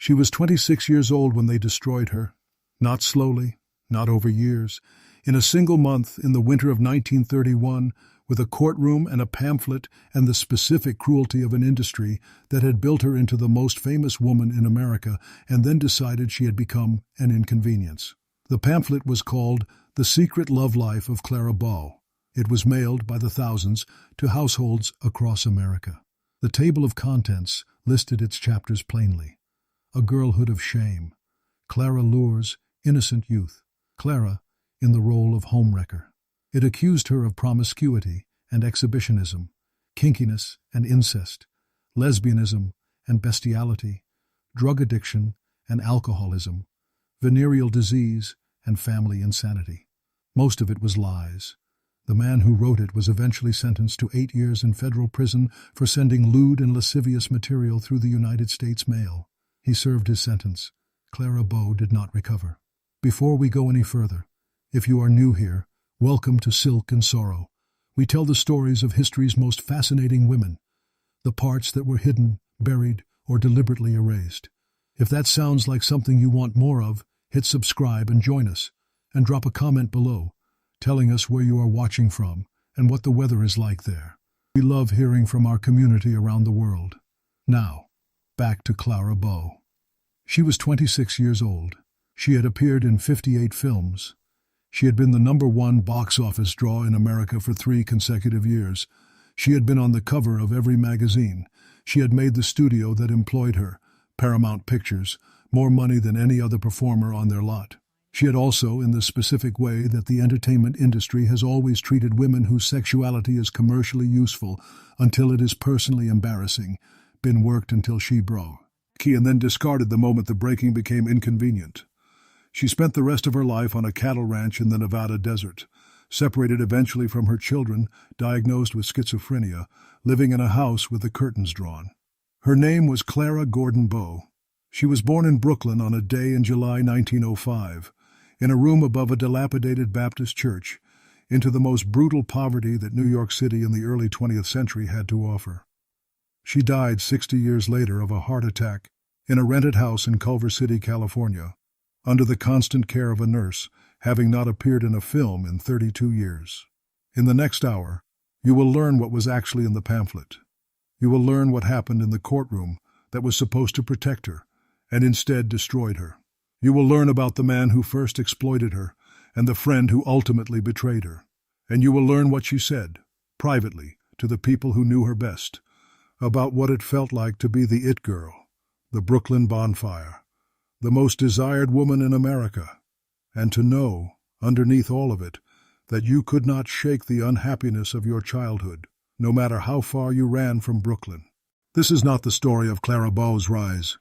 She was 26 years old when they destroyed her. Not slowly, not over years. In a single month, in the winter of 1931, with a courtroom and a pamphlet and the specific cruelty of an industry that had built her into the most famous woman in America and then decided she had become an inconvenience. The pamphlet was called The Secret Love Life of Clara Bow. It was mailed by the thousands to households across America. The table of contents listed its chapters plainly. A girlhood of shame. Clara lures innocent youth. Clara in the role of homewrecker. It accused her of promiscuity and exhibitionism, kinkiness and incest, lesbianism and bestiality, drug addiction and alcoholism, venereal disease and family insanity. Most of it was lies. The man who wrote it was eventually sentenced to 8 years in federal prison for sending lewd and lascivious material through the United States mail. He served his sentence. Clara Bow did not recover. Before we go any further, if you are new here, welcome to Silk and Sorrow. We tell the stories of history's most fascinating women, the parts that were hidden, buried, or deliberately erased. If that sounds like something you want more of, hit subscribe and join us, and drop a comment below, telling us where you are watching from and what the weather is like there. We love hearing from our community around the world. Now, back to Clara Bow. She was 26 years old. She had appeared in 58 films. She had been the #1 box office draw in America for 3 consecutive years. She had been on the cover of every magazine. She had made the studio that employed her, Paramount Pictures, more money than any other performer on their lot. She had also, in the specific way that the entertainment industry has always treated women whose sexuality is commercially useful until it is personally embarrassing, been worked until she broke, and then discarded the moment the breaking became inconvenient. She spent the rest of her life on a cattle ranch in the Nevada desert, separated eventually from her children, diagnosed with schizophrenia, living in a house with the curtains drawn. Her name was Clara Bow. She was born in Brooklyn on a day in July 1905, in a room above a dilapidated Baptist church, into the most brutal poverty that New York City in the early 20th century had to offer. She died 60 years later of a heart attack in a rented house in Culver City, California, under the constant care of a nurse, having not appeared in a film in 32 years. In the next hour, you will learn what was actually in the pamphlet. You will learn what happened in the courtroom that was supposed to protect her, and instead destroyed her. You will learn about the man who first exploited her, and the friend who ultimately betrayed her. And you will learn what she said, privately, to the people who knew her best, about what it felt like to be the it girl, the Brooklyn bonfire, the most desired woman in America, and to know, underneath all of it, that you could not shake the unhappiness of your childhood, no matter how far you ran from Brooklyn. This is not the story of Clara Bow's rise.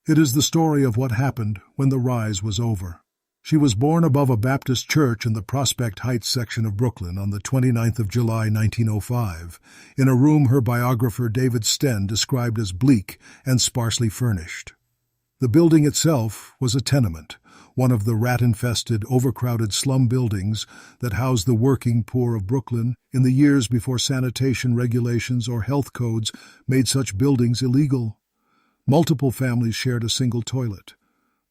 It is the story of what happened when the rise was over. She was born above a Baptist church in the Prospect Heights section of Brooklyn on the 29th of July, 1905, in a room her biographer David Sten described as bleak and sparsely furnished. The building itself was a tenement, one of the rat-infested, overcrowded slum buildings that housed the working poor of Brooklyn in the years before sanitation regulations or health codes made such buildings illegal. Multiple families shared a single toilet.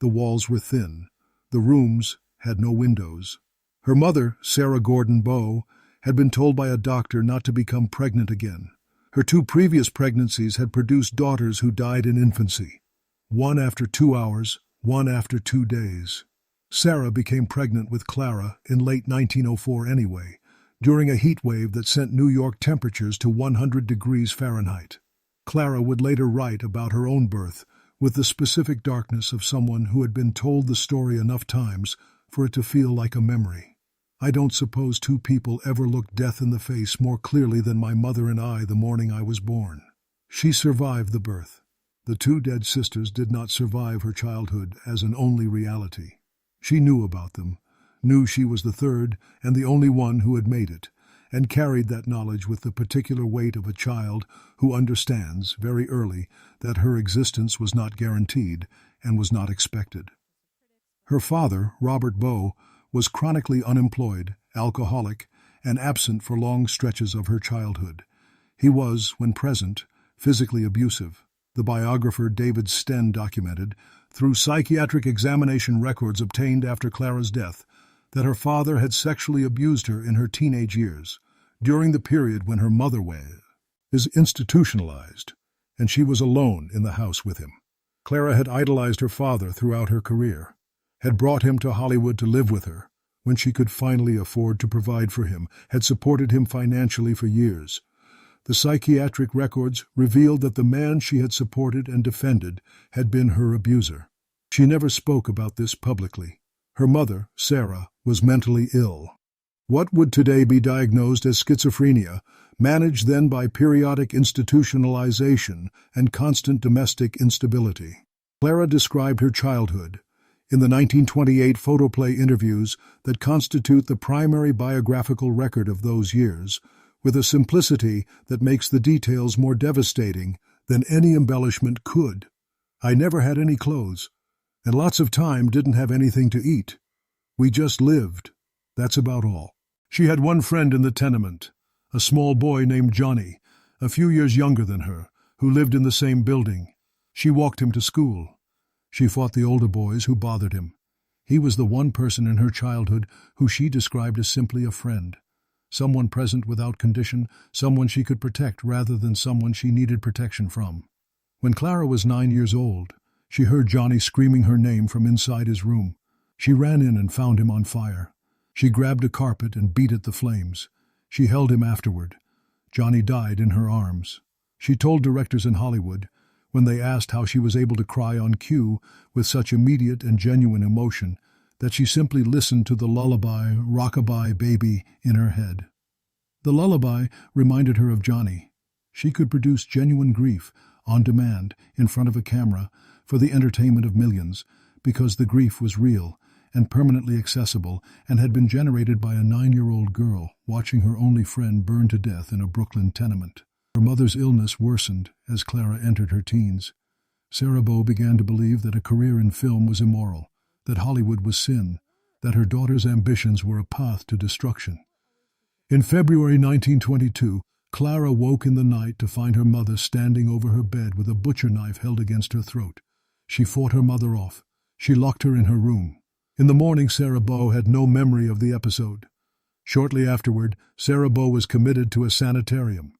The walls were thin. The rooms had no windows. Her mother, Clara Bow, had been told by a doctor not to become pregnant again. Her 2 previous pregnancies had produced daughters who died in infancy. One after 2 hours, one after 2 days. Sarah became pregnant with Clara in late 1904 anyway, during a heat wave that sent New York temperatures to 100 degrees Fahrenheit. Clara would later write about her own birth with the specific darkness of someone who had been told the story enough times for it to feel like a memory. I don't suppose 2 people ever looked death in the face more clearly than my mother and I the morning I was born. She survived the birth. The 2 dead sisters did not survive her childhood as an only reality. She knew about them, knew she was the 3rd and the only one who had made it, and carried that knowledge with the particular weight of a child who understands, very early, that her existence was not guaranteed and was not expected. Her father, Robert Bow, was chronically unemployed, alcoholic, and absent for long stretches of her childhood. He was, when present, physically abusive. the biographer David Sten documented, through psychiatric examination records obtained after Clara's death, that her father had sexually abused her in her teenage years, during the period when her mother was institutionalized, and she was alone in the house with him. Clara had idolized her father throughout her career, had brought him to Hollywood to live with her when she could finally afford to provide for him, had supported him financially for years. The psychiatric records revealed that the man she had supported and defended had been her abuser. She never spoke about this publicly. Her mother, Sarah, was mentally ill. What would today be diagnosed as schizophrenia, managed then by periodic institutionalization and constant domestic instability. Clara described her childhood in the 1928 photoplay interviews that constitute the primary biographical record of those years, with a simplicity that makes the details more devastating than any embellishment could. I never had any clothes, and lots of time didn't have anything to eat. We just lived. That's about all. She had one friend in the tenement, a small boy named Johnny, a few years younger than her, who lived in the same building. She walked him to school. She fought the older boys who bothered him. He was the one person in her childhood who she described as simply a friend, someone present without condition, someone she could protect rather than someone she needed protection from. When Clara was 9 years old, she heard Johnny screaming her name from inside his room. She ran in and found him on fire. She grabbed a carpet and beat at the flames. She held him afterward. Johnny died in her arms. She told directors in Hollywood, when they asked how she was able to cry on cue with such immediate and genuine emotion, that she simply listened to the lullaby, "Rockabye Baby," in her head. The lullaby reminded her of Johnny. She could produce genuine grief, on demand, in front of a camera, for the entertainment of millions, because the grief was real and permanently accessible and had been generated by a 9-year-old girl watching her only friend burn to death in a Brooklyn tenement. Her mother's illness worsened as Clara entered her teens. Clara Bow began to believe that a career in film was immoral, that Hollywood was sin, that her daughter's ambitions were a path to destruction. In February 1922, Clara woke in the night to find her mother standing over her bed with a butcher knife held against her throat. She fought her mother off. She locked her in her room. In the morning, Clara Bow had no memory of the episode. Shortly afterward, Clara Bow was committed to a sanitarium.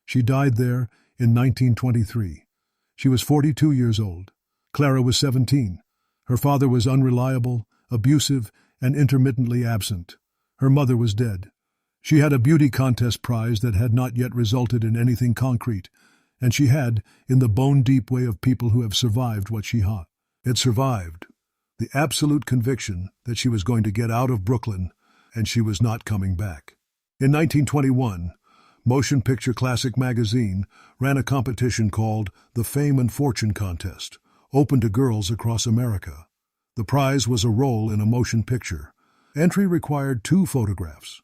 She died there in 1923. She was 42 years old. Clara was 17. Her father was unreliable, abusive, and intermittently absent. Her mother was dead. She had a beauty contest prize that had not yet resulted in anything concrete, and she had, in the bone-deep way of people who have survived what she had survived, the absolute conviction that she was going to get out of Brooklyn and she was not coming back. In 1921, Motion Picture Classic magazine ran a competition called the Fame and Fortune Contest, open to girls across America. The prize was a role in a motion picture. Entry required 2 photographs.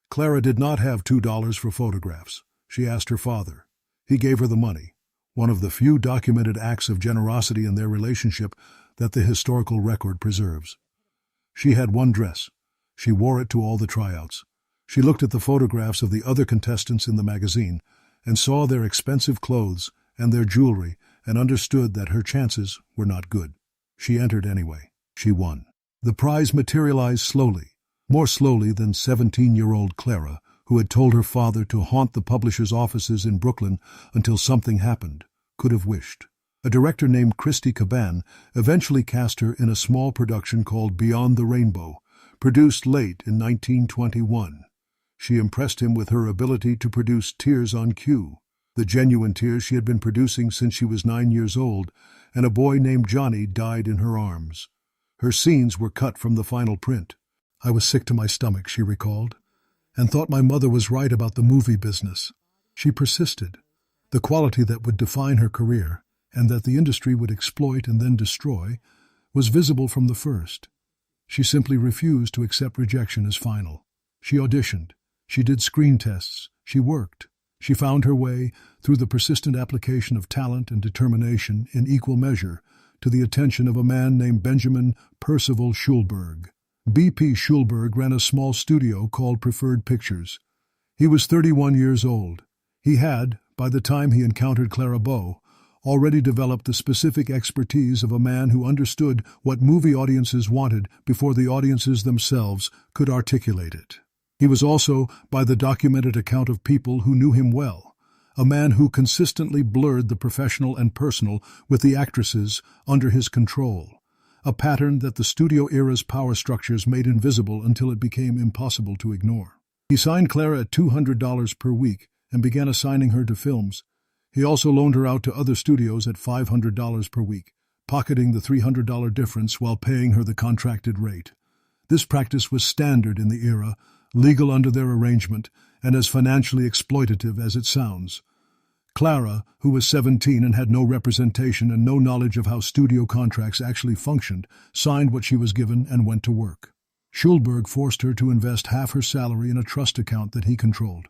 Clara did not have $2 for photographs. She asked her father. He gave her the money, one of the few documented acts of generosity in their relationship that the historical record preserves. She had one dress. She wore it to all the tryouts. She looked at the photographs of the other contestants in the magazine and saw their expensive clothes and their jewelry and understood that her chances were not good. She entered anyway. She won. The prize materialized slowly, more slowly than 17-year-old Clara, who had told her father to haunt the publishers' offices in Brooklyn until something happened, could have wished. A director named Christy Caban eventually cast her in a small production called Beyond the Rainbow, produced late in 1921. She impressed him with her ability to produce tears on cue, the genuine tears she had been producing since she was 9 years old, and a boy named Johnny died in her arms. Her scenes were cut from the final print. I was sick to my stomach, she recalled, and thought my mother was right about the movie business. She persisted. The quality that would define her career, and that the industry would exploit and then destroy, was visible from the first. She simply refused to accept rejection as final. She auditioned. She did screen tests. She worked. She found her way, through the persistent application of talent and determination in equal measure, to the attention of a man named Benjamin Percival Schulberg. B.P. Schulberg ran a small studio called Preferred Pictures. He was 31 years old. He had, by the time he encountered Clara Bow, already developed the specific expertise of a man who understood what movie audiences wanted before the audiences themselves could articulate it. He was also, by the documented account of people who knew him well, a man who consistently blurred the professional and personal with the actresses under his control, a pattern that the studio era's power structures made invisible until it became impossible to ignore. He signed Clara at $200 per week and began assigning her to films. He also loaned her out to other studios at $500 per week, pocketing the $300 difference while paying her the contracted rate. This practice was standard in the era, legal under their arrangement, and as financially exploitative as it sounds. Clara, who was 17 and had no representation and no knowledge of how studio contracts actually functioned, signed what she was given and went to work. Schulberg forced her to invest half her salary in a trust account that he controlled,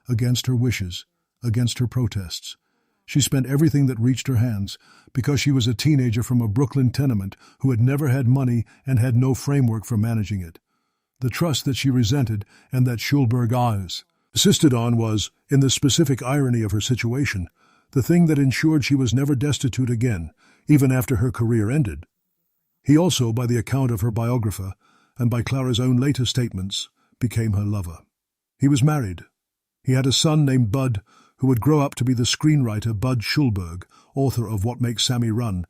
against her wishes, against her protests. She spent everything that reached her hands because she was a teenager from a Brooklyn tenement who had never had money and had no framework for managing it. The trust that she resented and that Schulberg insisted on was, in the specific irony of her situation, the thing that ensured she was never destitute again, even after her career ended. He also, by the account of her biographer, and by Clara's own later statements, became her lover. He was married. He had a son named Bud, who would grow up to be the screenwriter Bud Schulberg, author of What Makes Sammy Run,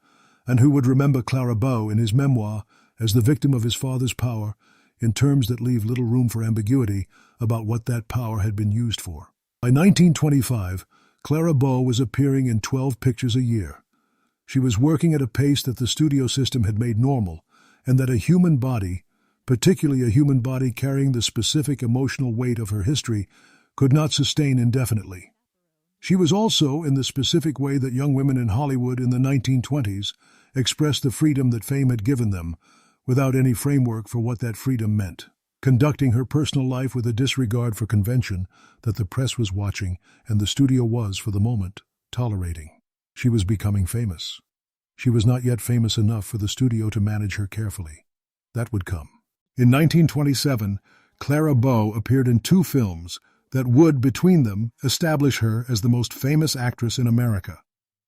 and who would remember Clara Bow in his memoir as the victim of his father's power, in terms that leave little room for ambiguity about what that power had been used for. By 1925, Clara Bow was appearing in 12 pictures a year. She was working at a pace that the studio system had made normal, and that a human body, particularly a human body carrying the specific emotional weight of her history, could not sustain indefinitely. She was also, in the specific way that young women in Hollywood in the 1920s expressed the freedom that fame had given them, without any framework for what that freedom meant, conducting her personal life with a disregard for convention that the press was watching and the studio was, for the moment, tolerating. She was becoming famous. She was not yet famous enough for the studio to manage her carefully. That would come. In 1927, Clara Bow appeared in 2 films that would, between them, establish her as the most famous actress in America.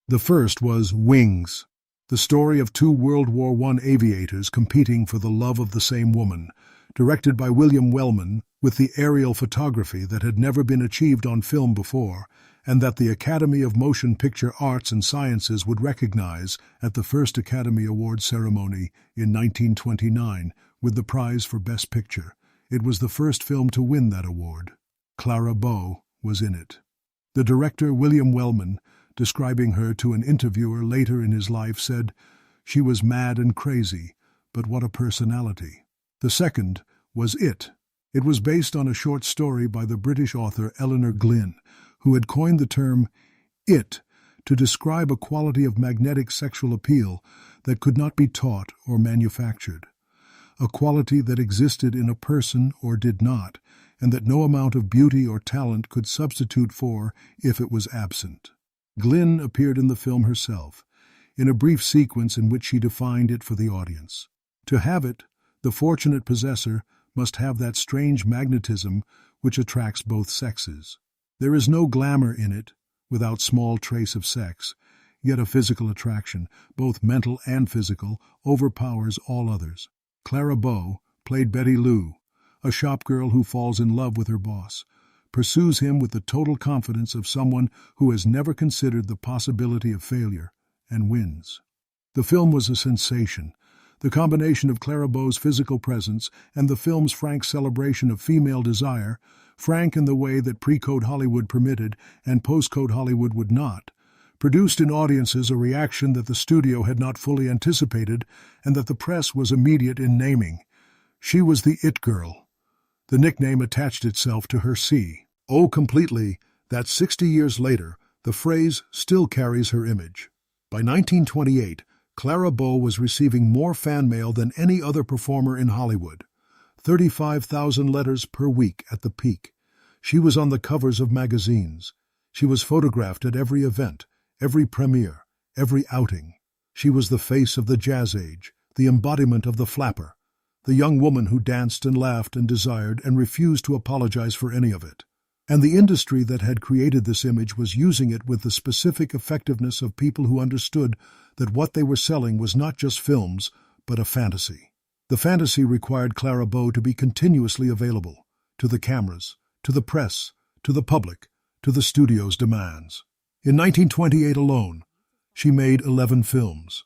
The first was Wings, the story of 2 World War I aviators competing for the love of the same woman, directed by William Wellman, with the aerial photography that had never been achieved on film before, and that the Academy of Motion Picture Arts and Sciences would recognize at the first Academy Award ceremony in 1929 with the prize for Best Picture. It was the first film to win that award. Clara Bow was in it. The director, William Wellman, describing her to an interviewer later in his life, said, "She was mad and crazy, but what a personality." The second was It. It was based on a short story by the British author Eleanor Glyn, who had coined the term "it" to describe a quality of magnetic sexual appeal that could not be taught or manufactured, a quality that existed in a person or did not, and that no amount of beauty or talent could substitute for if it was absent. Glyn appeared in the film herself, in a brief sequence in which she defined it for the audience. To have it, the fortunate possessor must have that strange magnetism which attracts both sexes. There is no glamour in it, without small trace of sex, yet a physical attraction, both mental and physical, overpowers all others. Clara Bow played Betty Lou, a shopgirl who falls in love with her boss, pursues him with the total confidence of someone who has never considered the possibility of failure, and wins. The film was a sensation. The combination of Clara Bow's physical presence and the film's frank celebration of female desire, frank in the way that pre-code Hollywood permitted and post-code Hollywood would not, produced in audiences a reaction that the studio had not fully anticipated and that the press was immediate in naming. She was the It Girl. The nickname attached itself to her completely that 60 years later, the phrase still carries her image. By 1928, Clara Bow was receiving more fan mail than any other performer in Hollywood. 35,000 letters per week at the peak. She was on the covers of magazines. She was photographed at every event, every premiere, every outing. She was the face of the jazz age, the embodiment of the flapper, the young woman who danced and laughed and desired and refused to apologize for any of it. And the industry that had created this image was using it with the specific effectiveness of people who understood that what they were selling was not just films, but a fantasy. The fantasy required Clara Bow to be continuously available to the cameras, to the press, to the public, to the studio's demands. In 1928 alone, she made 11 films.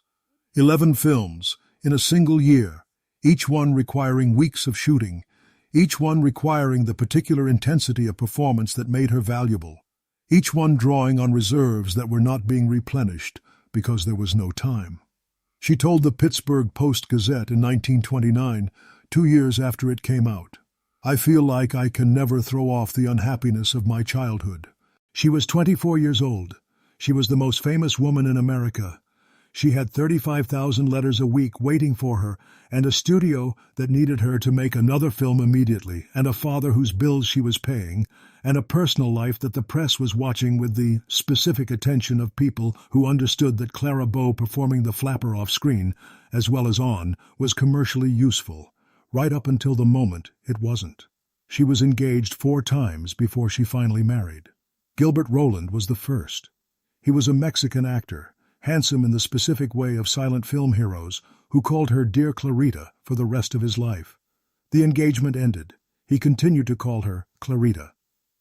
11 films in a single year, each one requiring weeks of shooting, each one requiring the particular intensity of performance that made her valuable, each one drawing on reserves that were not being replenished because there was no time. She told the Pittsburgh Post-Gazette in 1929, 2 years after it came out, "I feel like I can never throw off the unhappiness of my childhood." She was 24 years old. She was the most famous woman in America. She had 35,000 letters a week waiting for her, and a studio that needed her to make another film immediately, and a father whose bills she was paying, and a personal life that the press was watching with the specific attention of people who understood that Clara Bow performing the flapper off-screen, as well as on, was commercially useful, right up until the moment it wasn't. She was engaged 4 times before she finally married. Gilbert Roland was the first. He was a Mexican actor, handsome in the specific way of silent film heroes, who called her Dear Clarita for the rest of his life. The engagement ended. He continued to call her Clarita.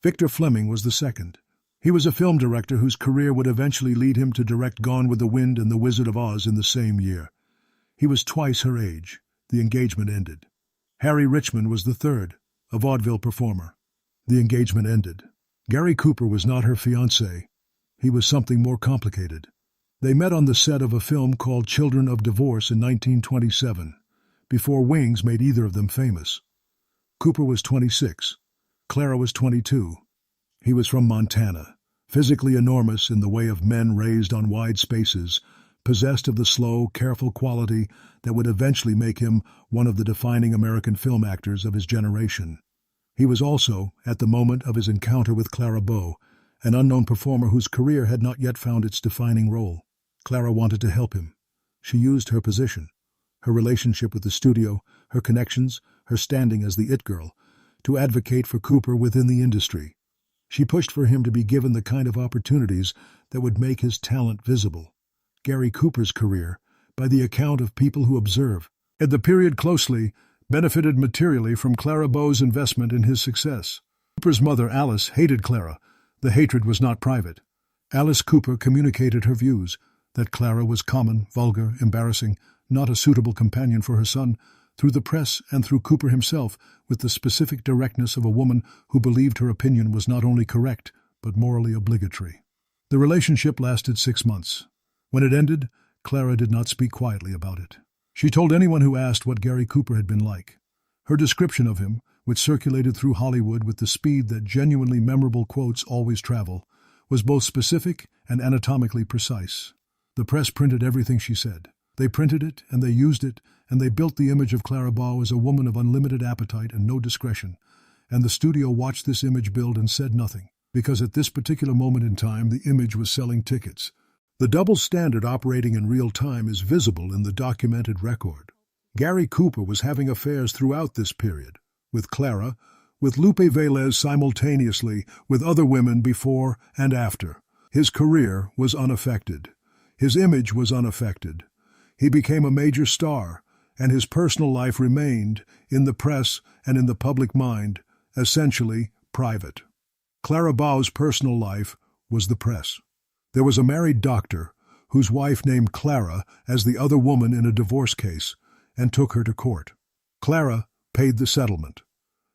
Victor Fleming was the second. He was a film director whose career would eventually lead him to direct Gone with the Wind and The Wizard of Oz in the same year. He was twice her age. The engagement ended. Harry Richmond was the third, a vaudeville performer. The engagement ended. Gary Cooper was not her fiancé. He was something more complicated. They met on the set of a film called Children of Divorce in 1927, before Wings made either of them famous. Cooper was 26. Clara was 22. He was from Montana, physically enormous in the way of men raised on wide spaces, possessed of the slow, careful quality that would eventually make him one of the defining American film actors of his generation. He was also, at the moment of his encounter with Clara Bow, an unknown performer whose career had not yet found its defining role. Clara wanted to help him. She used her position, her relationship with the studio, her connections, her standing as the it girl, to advocate for Cooper within the industry. She pushed for him to be given the kind of opportunities that would make his talent visible. Gary Cooper's career, by the account of people who observe the period closely, benefited materially from Clara Bow's investment in his success. Cooper's mother, Alice, hated Clara. The hatred was not private. Alice Cooper communicated her views, that Clara was common, vulgar, embarrassing, not a suitable companion for her son, through the press and through Cooper himself, with the specific directness of a woman who believed her opinion was not only correct, but morally obligatory. The relationship lasted 6 months. When it ended, Clara did not speak quietly about it. She told anyone who asked what Gary Cooper had been like. Her description of him, which circulated through Hollywood with the speed that genuinely memorable quotes always travel, was both specific and anatomically precise. The press printed everything she said. They printed it, and they used it, and they built the image of Clara Bow as a woman of unlimited appetite and no discretion. And the studio watched this image build and said nothing, because at this particular moment in time the image was selling tickets. The double standard operating in real time is visible in the documented record. Gary Cooper was having affairs throughout this period, with Clara, with Lupe Velez simultaneously, with other women before and after. His career was unaffected. His image was unaffected. He became a major star, and his personal life remained, in the press and in the public mind, essentially private. Clara Bow's personal life was the press. There was a married doctor whose wife named Clara as the other woman in a divorce case and took her to court. Clara paid the settlement.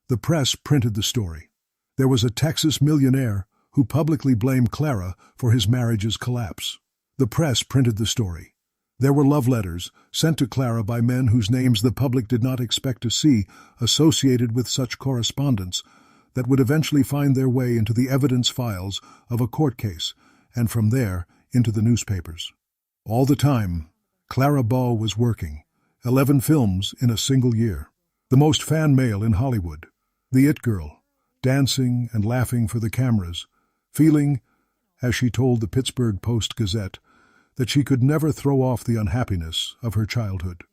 The press printed the story. There was a Texas millionaire who publicly blamed Clara for his marriage's collapse. The press printed the story. There were love letters sent to Clara by men whose names the public did not expect to see associated with such correspondence that would eventually find their way into the evidence files of a court case and from there into the newspapers. All the time, Clara Bow was working, 11 films in a single year. The most fan mail in Hollywood, the it girl, dancing and laughing for the cameras, feeling, as she told the Pittsburgh Post-Gazette, that she could never throw off the unhappiness of her childhood.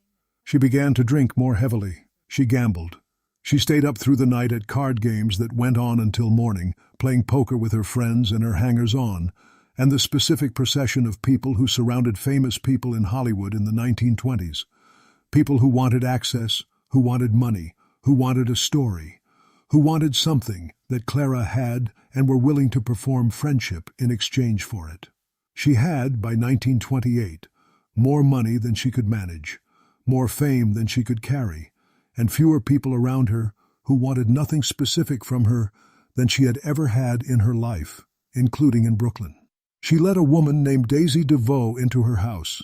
She began to drink more heavily. She gambled. She stayed up through the night at card games that went on until morning, playing poker with her friends and her hangers-on, and the specific procession of people who surrounded famous people in Hollywood in the 1920s. People who wanted access, who wanted money, who wanted a story, who wanted something that Clara had and were willing to perform friendship in exchange for it. She had, by 1928, more money than she could manage, more fame than she could carry, and fewer people around her who wanted nothing specific from her than she had ever had in her life, including in Brooklyn. She let a woman named Daisy DeVoe into her house.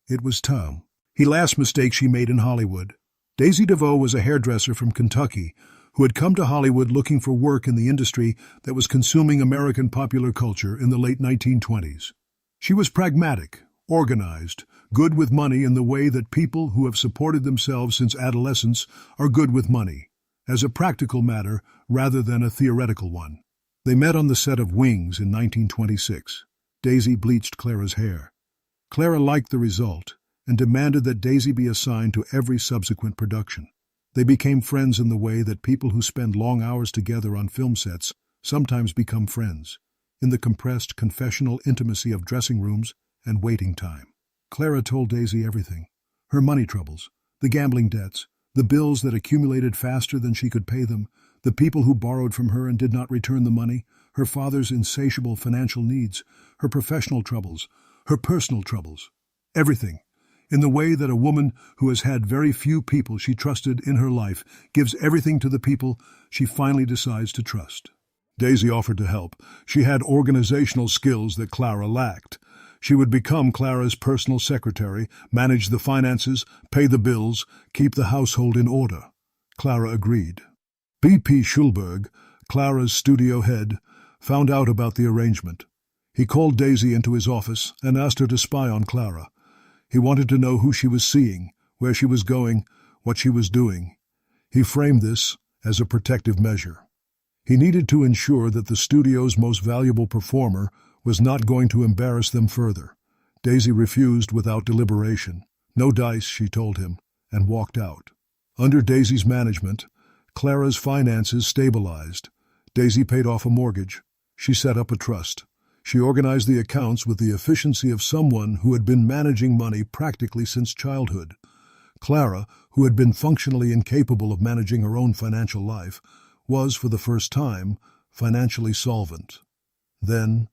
It was Tom. The last mistake she made in Hollywood. Daisy DeVoe was a hairdresser from Kentucky who had come to Hollywood looking for work in the industry that was consuming American popular culture in the late 1920s. She was pragmatic, organized, good with money in the way that people who have supported themselves since adolescence are good with money, as a practical matter rather than a theoretical one. They met on the set of Wings in 1926. Daisy bleached Clara's hair. Clara liked the result and demanded that Daisy be assigned to every subsequent production. They became friends in the way that people who spend long hours together on film sets sometimes become friends, in the compressed confessional intimacy of dressing rooms and waiting time. Clara told Daisy everything: her money troubles, the gambling debts, the bills that accumulated faster than she could pay them, the people who borrowed from her and did not return the money, her father's insatiable financial needs, her professional troubles, her personal troubles. Everything, in the way that a woman who has had very few people she trusted in her life gives everything to the people she finally decides to trust. Daisy offered to help. She had organizational skills that Clara lacked. She would become Clara's personal secretary, manage the finances, pay the bills, keep the household in order. Clara agreed. B.P. Schulberg, Clara's studio head, found out about the arrangement. He called Daisy into his office and asked her to spy on Clara. He wanted to know who she was seeing, where she was going, what she was doing. He framed this as a protective measure. He needed to ensure that the studio's most valuable performer was not going to embarrass them further. Daisy refused without deliberation. No dice, she told him, and walked out. Under Daisy's management, Clara's finances stabilized. Daisy paid off a mortgage. She set up a trust. She organized the accounts with the efficiency of someone who had been managing money practically since childhood. Clara, who had been functionally incapable of managing her own financial life, was, for the first time, financially solvent. Then,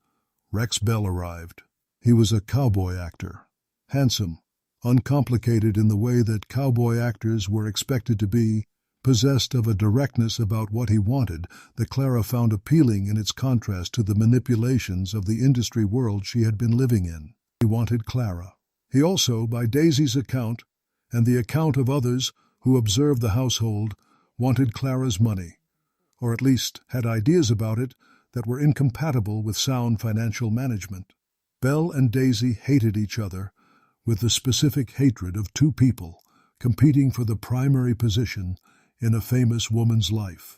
Rex Bell arrived. He was a cowboy actor, handsome, uncomplicated in the way that cowboy actors were expected to be, possessed of a directness about what he wanted that Clara found appealing in its contrast to the manipulations of the industry world she had been living in. He wanted Clara. He also, by Daisy's account, and the account of others who observed the household, wanted Clara's money, or at least had ideas about it that were incompatible with sound financial management. Belle and Daisy hated each other with the specific hatred of two people competing for the primary position in a famous woman's life.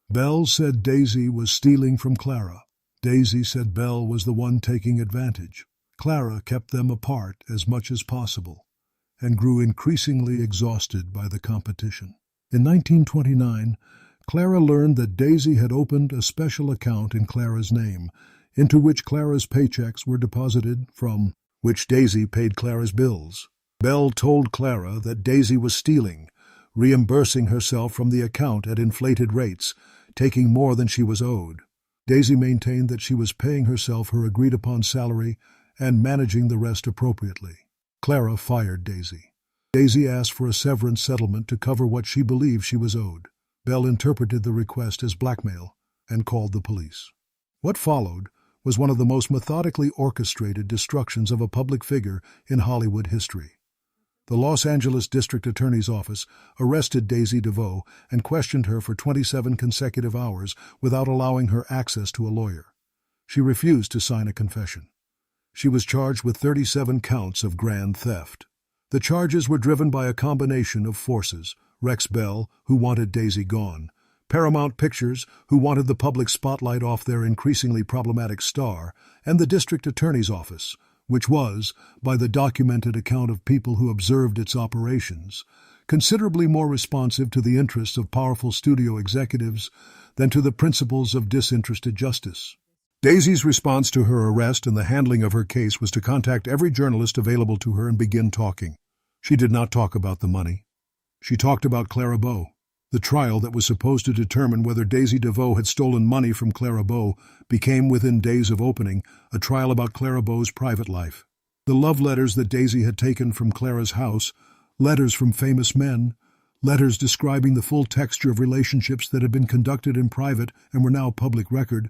Belle said Daisy was stealing from Clara. Daisy said Belle was the one taking advantage. Clara kept them apart as much as possible and grew increasingly exhausted by the competition. In 1929, Clara learned that Daisy had opened a special account in Clara's name, into which Clara's paychecks were deposited, from which Daisy paid Clara's bills. Belle told Clara that Daisy was stealing, reimbursing herself from the account at inflated rates, taking more than she was owed. Daisy maintained that she was paying herself her agreed-upon salary and managing the rest appropriately. Clara fired Daisy. Daisy asked for a severance settlement to cover what she believed she was owed. Belle interpreted the request as blackmail and called the police. What followed was one of the most methodically orchestrated destructions of a public figure in Hollywood history. The Los Angeles District Attorney's Office arrested Daisy DeVoe and questioned her for 27 consecutive hours without allowing her access to a lawyer. She refused to sign a confession. She was charged with 37 counts of grand theft. The charges were driven by a combination of forces: Rex Bell, who wanted Daisy gone; Paramount Pictures, who wanted the public spotlight off their increasingly problematic star; and the District Attorney's Office, which was, by the documented account of people who observed its operations, considerably more responsive to the interests of powerful studio executives than to the principles of disinterested justice. Daisy's response to her arrest and the handling of her case was to contact every journalist available to her and begin talking. She did not talk about the money. She talked about Clara Bow. The trial that was supposed to determine whether Daisy DeVoe had stolen money from Clara Bow became, within days of opening, a trial about Clara Bow's private life. The love letters that Daisy had taken from Clara's house, letters from famous men, letters describing the full texture of relationships that had been conducted in private and were now public record,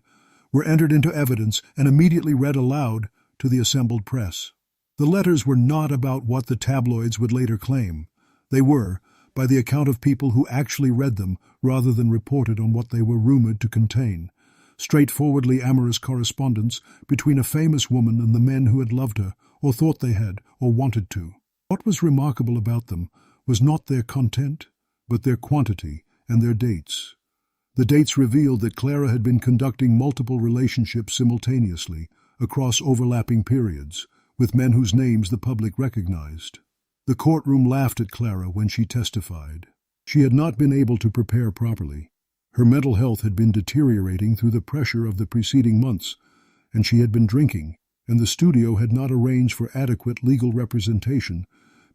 were entered into evidence and immediately read aloud to the assembled press. The letters were not about what the tabloids would later claim. They were, by the account of people who actually read them rather than reported on what they were rumored to contain, straightforwardly amorous correspondence between a famous woman and the men who had loved her, or thought they had, or wanted to. What was remarkable about them was not their content, but their quantity and their dates. The dates revealed that Clara had been conducting multiple relationships simultaneously, across overlapping periods, with men whose names the public recognized. The courtroom laughed at Clara when she testified. She had not been able to prepare properly. Her mental health had been deteriorating through the pressure of the preceding months, and she had been drinking, and the studio had not arranged for adequate legal representation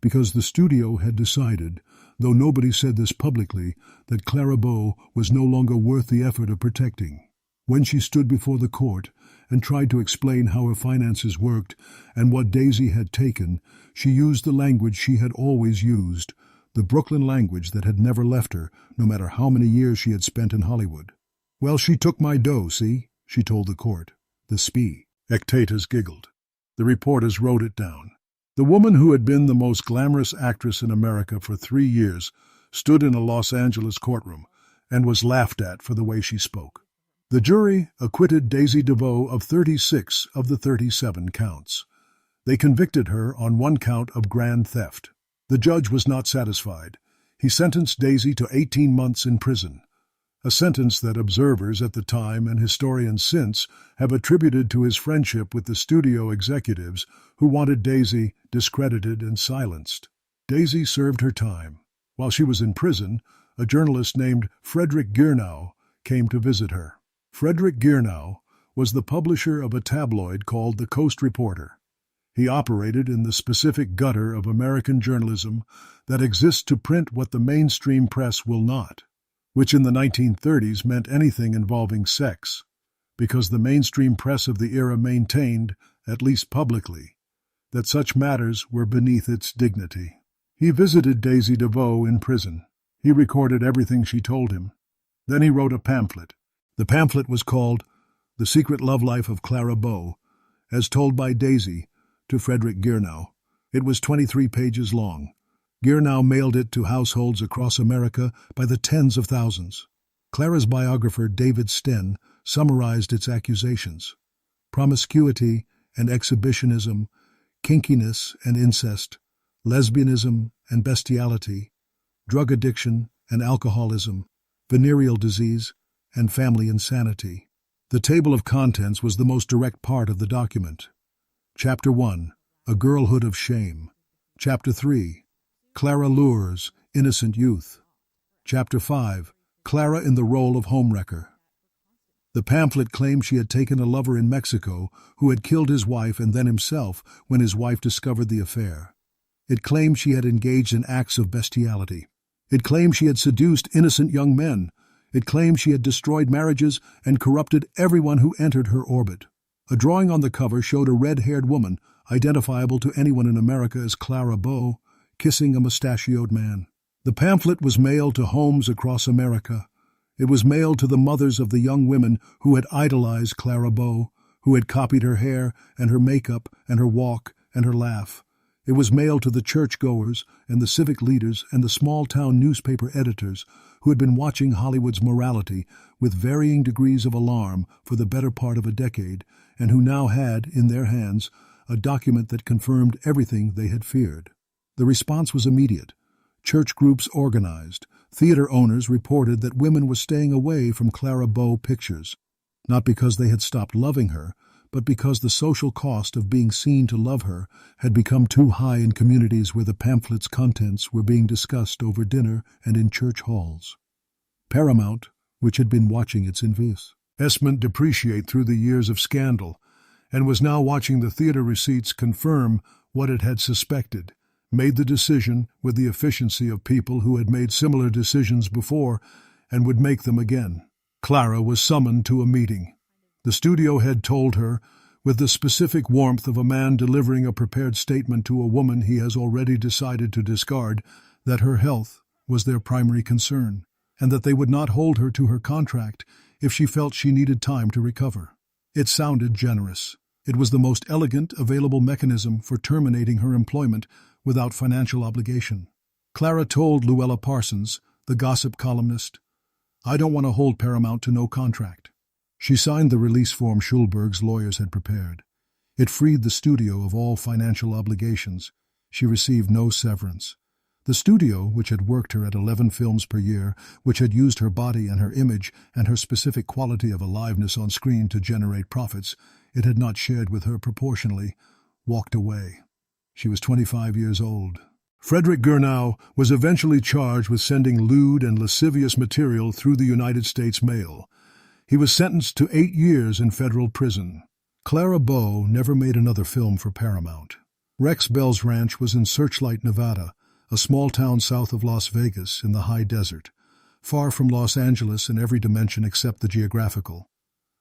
because the studio had decided, though nobody said this publicly, that Clara Bow was no longer worth the effort of protecting. When she stood before the court and tried to explain how her finances worked and what Daisy had taken, she used the language she had always used, the Brooklyn language that had never left her, no matter how many years she had spent in Hollywood. "Well, she took my dough, see?" she told the court. The spectators giggled. The reporters wrote it down. The woman who had been the most glamorous actress in America for 3 years stood in a Los Angeles courtroom and was laughed at for the way she spoke. The jury acquitted Daisy DeVoe of 36 of the 37 counts. They convicted her on 1 count of grand theft. The judge was not satisfied. He sentenced Daisy to 18 months in prison, a sentence that observers at the time and historians since have attributed to his friendship with the studio executives who wanted Daisy discredited and silenced. Daisy served her time. While she was in prison, a journalist named Frederick Girnow came to visit her. Frederick Girnow was the publisher of a tabloid called the Coast Reporter. He operated in the specific gutter of American journalism that exists to print what the mainstream press will not, which in the 1930s meant anything involving sex, because the mainstream press of the era maintained, at least publicly, that such matters were beneath its dignity. He visited Daisy DeVoe in prison. He recorded everything she told him. Then he wrote a pamphlet. The pamphlet was called The Secret Love Life of Clara Bow, as told by Daisy to Frederick Girnow. It was 23 pages long. Girnow mailed it to households across America by the tens of thousands. Clara's biographer, David Sten, summarized its accusations: promiscuity and exhibitionism, kinkiness and incest, lesbianism and bestiality, drug addiction and alcoholism, venereal disease, and family insanity. The table of contents was the most direct part of the document. Chapter 1, A Girlhood of Shame. Chapter 3, Clara Lures Innocent Youth. Chapter 5, Clara in the Role of Homewrecker. The pamphlet claimed she had taken a lover in Mexico who had killed his wife and then himself when his wife discovered the affair. It claimed she had engaged in acts of bestiality. It claimed she had seduced innocent young men. It claimed she had destroyed marriages and corrupted everyone who entered her orbit. A drawing on the cover showed a red-haired woman, identifiable to anyone in America as Clara Bow, kissing a mustachioed man. The pamphlet was mailed to homes across America. It was mailed to the mothers of the young women who had idolized Clara Bow, who had copied her hair and her makeup and her walk and her laugh. It was mailed to the churchgoers and the civic leaders and the small-town newspaper editors who had been watching Hollywood's morality with varying degrees of alarm for the better part of a decade, and who now had, in their hands, a document that confirmed everything they had feared. The response was immediate. Church groups organized. Theater owners reported that women were staying away from Clara Bow pictures, not because they had stopped loving her, but because the social cost of being seen to love her had become too high in communities where the pamphlet's contents were being discussed over dinner and in church halls. Paramount, which had been watching its investment depreciate through the years of scandal, and was now watching the theater receipts confirm what it had suspected, made the decision with the efficiency of people who had made similar decisions before and would make them again. Clara was summoned to a meeting. The studio head told her, with the specific warmth of a man delivering a prepared statement to a woman he has already decided to discard, that her health was their primary concern, and that they would not hold her to her contract if she felt she needed time to recover. It sounded generous. It was the most elegant available mechanism for terminating her employment without financial obligation. Clara told Luella Parsons, the gossip columnist, "I don't want to hold Paramount to no contract." She signed the release form Schulberg's lawyers had prepared. It freed the studio of all financial obligations. She received no severance. The studio, which had worked her at 11 films per year, which had used her body and her image and her specific quality of aliveness on screen to generate profits it had not shared with her proportionally, walked away. She was 25 years old. Frederick Gurnau was eventually charged with sending lewd and lascivious material through the United States mail. He was sentenced to 8 years in federal prison. Clara Bow never made another film for Paramount. Rex Bell's ranch was in Searchlight, Nevada, a small town south of Las Vegas in the high desert, far from Los Angeles in every dimension except the geographical.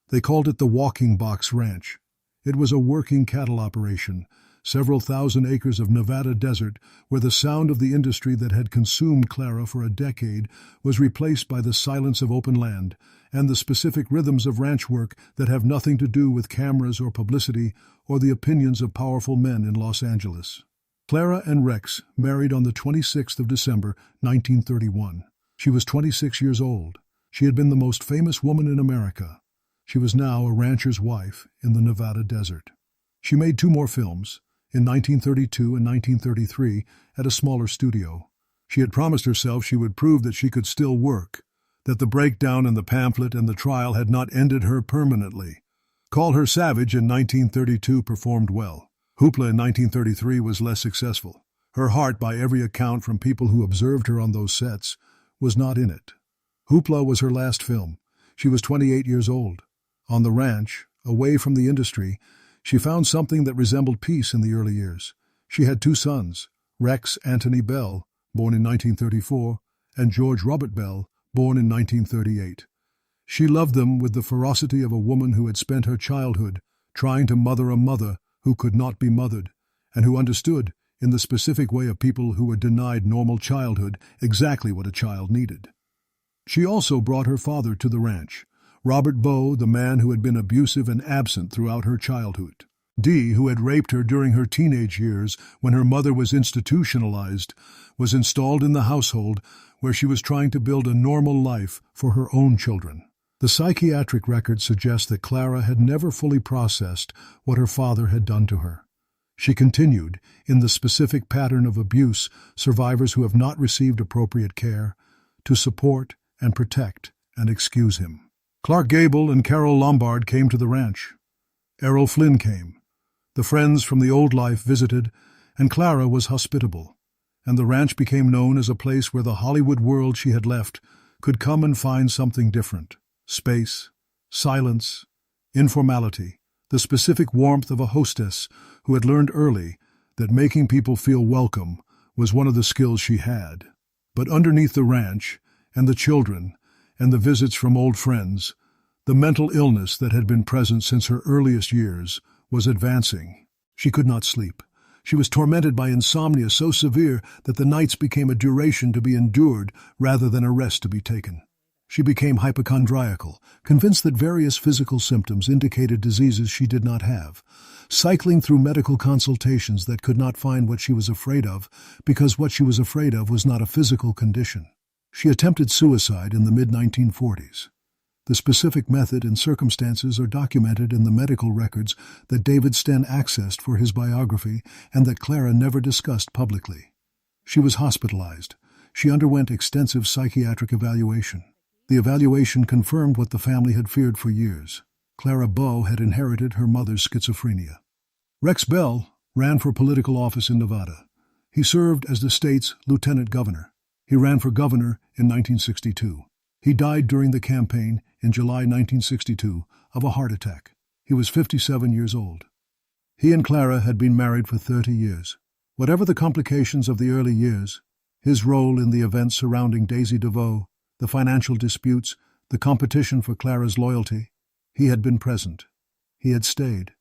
They called it the Walking Box Ranch. It was a working cattle operation, several thousand acres of Nevada desert where the sound of the industry that had consumed Clara for a decade was replaced by the silence of open land and the specific rhythms of ranch work that have nothing to do with cameras or publicity or the opinions of powerful men in Los Angeles. Clara and Rex married on the 26th of December, 1931. She was 26 years old. She had been the most famous woman in America. She was now a rancher's wife in the Nevada desert. She made 2 more films, in 1932 and 1933, at a smaller studio. She had promised herself she would prove that she could still work, that the breakdown in the pamphlet and the trial had not ended her permanently. Call Her Savage in 1932 performed well. Hoopla in 1933 was less successful. Her heart, by every account from people who observed her on those sets, was not in it. Hoopla was her last film. She was 28 years old. On the ranch, away from the industry, she found something that resembled peace in the early years. She had 2 sons, Rex Anthony Bell, born in 1934, and George Robert Bell, born in 1938. She loved them with the ferocity of a woman who had spent her childhood trying to mother a mother who could not be mothered, and who understood, in the specific way of people who were denied normal childhood, exactly what a child needed. She also brought her father to the ranch, Robert Bow, the man who had been abusive and absent throughout her childhood. Dee, who had raped her during her teenage years when her mother was institutionalized, was installed in the household where she was trying to build a normal life for her own children. The psychiatric record suggests that Clara had never fully processed what her father had done to her. She continued, in the specific pattern of abuse survivors who have not received appropriate care, to support and protect and excuse him. Clark Gable and Carol Lombard came to the ranch. Errol Flynn came. The friends from the old life visited, and Clara was hospitable, and the ranch became known as a place where the Hollywood world she had left could come and find something different. Space, silence, informality, the specific warmth of a hostess who had learned early that making people feel welcome was one of the skills she had. But underneath the ranch, and the children, and the visits from old friends, the mental illness that had been present since her earliest years was advancing. She could not sleep. She was tormented by insomnia so severe that the nights became a duration to be endured rather than a rest to be taken. She became hypochondriacal, convinced that various physical symptoms indicated diseases she did not have, cycling through medical consultations that could not find what she was afraid of because what she was afraid of was not a physical condition. She attempted suicide in the mid-1940s. The specific method and circumstances are documented in the medical records that David Sten accessed for his biography and that Clara never discussed publicly. She was hospitalized. She underwent extensive psychiatric evaluation. The evaluation confirmed what the family had feared for years. Clara Bow had inherited her mother's schizophrenia. Rex Bell ran for political office in Nevada. He served as the state's lieutenant governor. He ran for governor in 1962. He died during the campaign in July 1962 of a heart attack. He was 57 years old. He and Clara had been married for 30 years. Whatever the complications of the early years, his role in the events surrounding Daisy DeVoe, the financial disputes, the competition for Clara's loyalty, he had been present. He had stayed.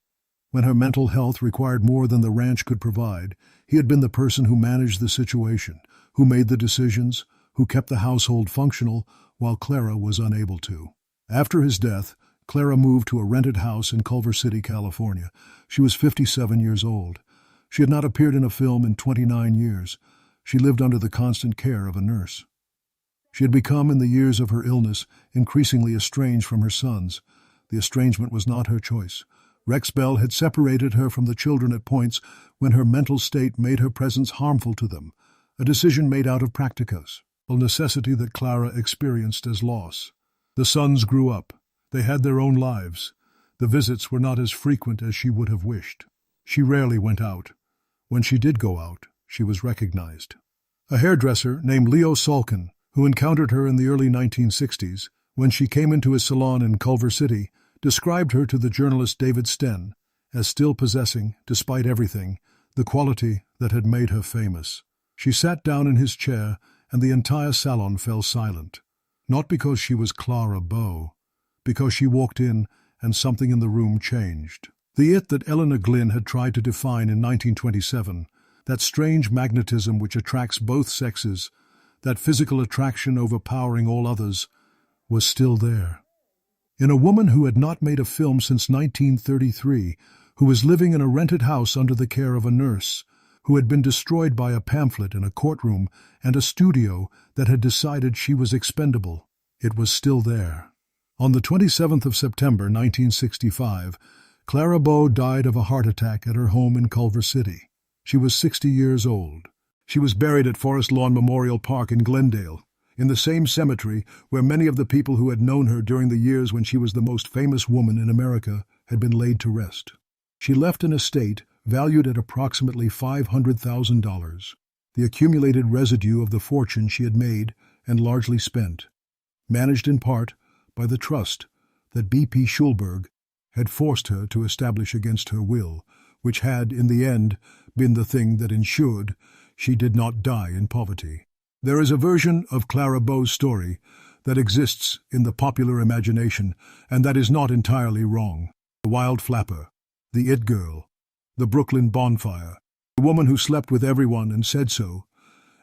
When her mental health required more than the ranch could provide, he had been the person who managed the situation, who made the decisions, who kept the household functional while Clara was unable to. After his death, Clara moved to a rented house in Culver City, California. She was 57 years old. She had not appeared in a film in 29 years. She lived under the constant care of a nurse. She had become, in the years of her illness, increasingly estranged from her sons. The estrangement was not her choice. Rex Bell had separated her from the children at points when her mental state made her presence harmful to them, a decision made out of practicus, a necessity that Clara experienced as loss. The sons grew up. They had their own lives. The visits were not as frequent as she would have wished. She rarely went out. When she did go out, she was recognized. A hairdresser named Leo Salkin, who encountered her in the early 1960s, when she came into his salon in Culver City, described her to the journalist David Sten as still possessing, despite everything, the quality that had made her famous. She sat down in his chair, and the entire salon fell silent. Not because she was Clara Bow, because she walked in and something in the room changed. The it that Eleanor Glynn had tried to define in 1927, that strange magnetism which attracts both sexes, that physical attraction overpowering all others, was still there. In a woman who had not made a film since 1933, who was living in a rented house under the care of a nurse, who had been destroyed by a pamphlet in a courtroom and a studio that had decided she was expendable, it was still there. On the 27th of September 1965, Clara Bow died of a heart attack at her home in Culver City. She was 60 years old. She was buried at Forest Lawn Memorial Park in Glendale, in the same cemetery where many of the people who had known her during the years when she was the most famous woman in America had been laid to rest. She left an estate valued at approximately $500,000, the accumulated residue of the fortune she had made and largely spent, managed in part by the trust that B.P. Schulberg had forced her to establish against her will, which had, in the end, been the thing that ensured she did not die in poverty. There is a version of Clara Bow's story that exists in the popular imagination, and that is not entirely wrong. The wild flapper, the it girl, the Brooklyn bonfire, the woman who slept with everyone and said so,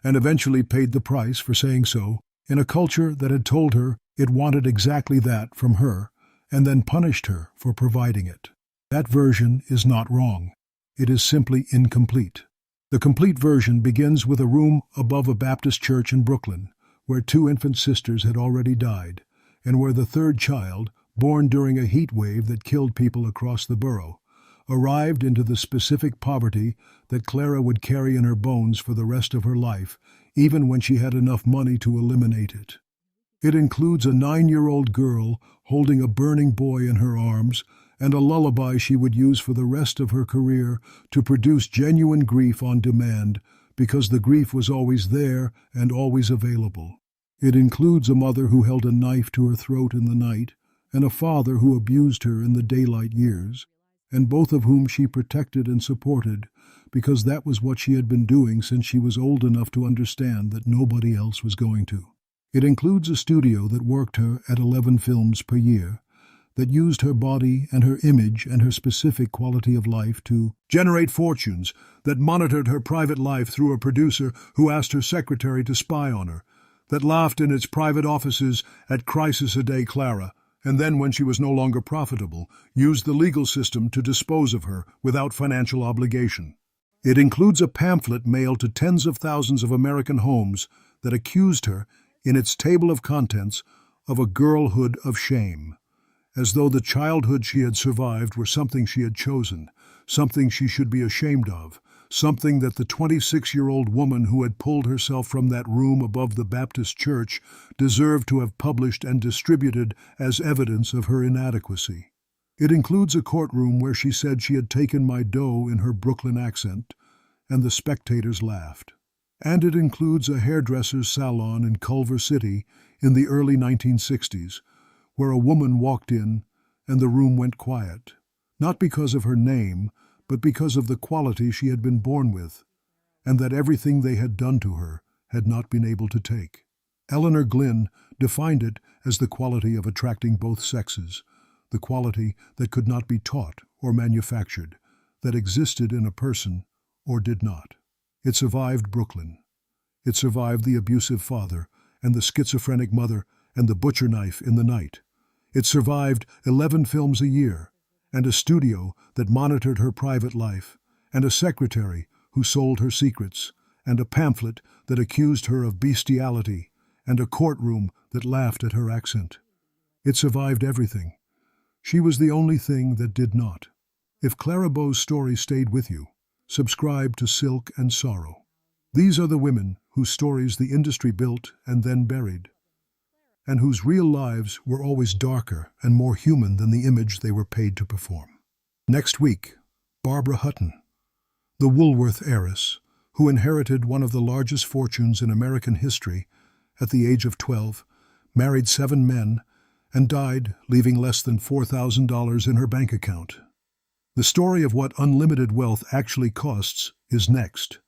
and eventually paid the price for saying so, in a culture that had told her it wanted exactly that from her, and then punished her for providing it. That version is not wrong. It is simply incomplete. The complete version begins with a room above a Baptist church in Brooklyn, where 2 infant sisters had already died, and where the 3rd child, born during a heat wave that killed people across the borough, arrived into the specific poverty that Clara would carry in her bones for the rest of her life, even when she had enough money to eliminate it. It includes a 9-year-old girl holding a burning boy in her arms, and a lullaby she would use for the rest of her career to produce genuine grief on demand, because the grief was always there and always available. It includes a mother who held a knife to her throat in the night, and a father who abused her in the daylight years, and both of whom she protected and supported, because that was what she had been doing since she was old enough to understand that nobody else was going to. It includes a studio that worked her at 11 films per year, that used her body and her image and her specific quality of life to generate fortunes, that monitored her private life through a producer who asked her secretary to spy on her, that laughed in its private offices at Crisis a Day Clara, and then, when she was no longer profitable, used the legal system to dispose of her without financial obligation. It includes a pamphlet mailed to tens of thousands of American homes that accused her, in its table of contents, of a girlhood of shame, as though the childhood she had survived were something she had chosen, something she should be ashamed of, something that the 26-year-old woman who had pulled herself from that room above the Baptist church deserved to have published and distributed as evidence of her inadequacy. It includes a courtroom where she said she had taken my dough in her Brooklyn accent, and the spectators laughed. And it includes a hairdresser's salon in Culver City in the early 1960s, where a woman walked in and the room went quiet, not because of her name, but because of the quality she had been born with, and that everything they had done to her had not been able to take. Eleanor Glynn defined it as the quality of attracting both sexes, the quality that could not be taught or manufactured, that existed in a person or did not. It survived Brooklyn. It survived the abusive father and the schizophrenic mother and the butcher knife in the night. It survived 11 films a year, and a studio that monitored her private life, and a secretary who sold her secrets, and a pamphlet that accused her of bestiality, and a courtroom that laughed at her accent. It survived everything. She was the only thing that did not. If Clara Bow's story stayed with you, subscribe to Silk and Sorrow. These are the women whose stories the industry built and then buried, and whose real lives were always darker and more human than the image they were paid to perform. Next week, Barbara Hutton, the Woolworth heiress, who inherited one of the largest fortunes in American history at the age of 12, married 7 men, and died, leaving less than $4,000 in her bank account. The story of what unlimited wealth actually costs is next.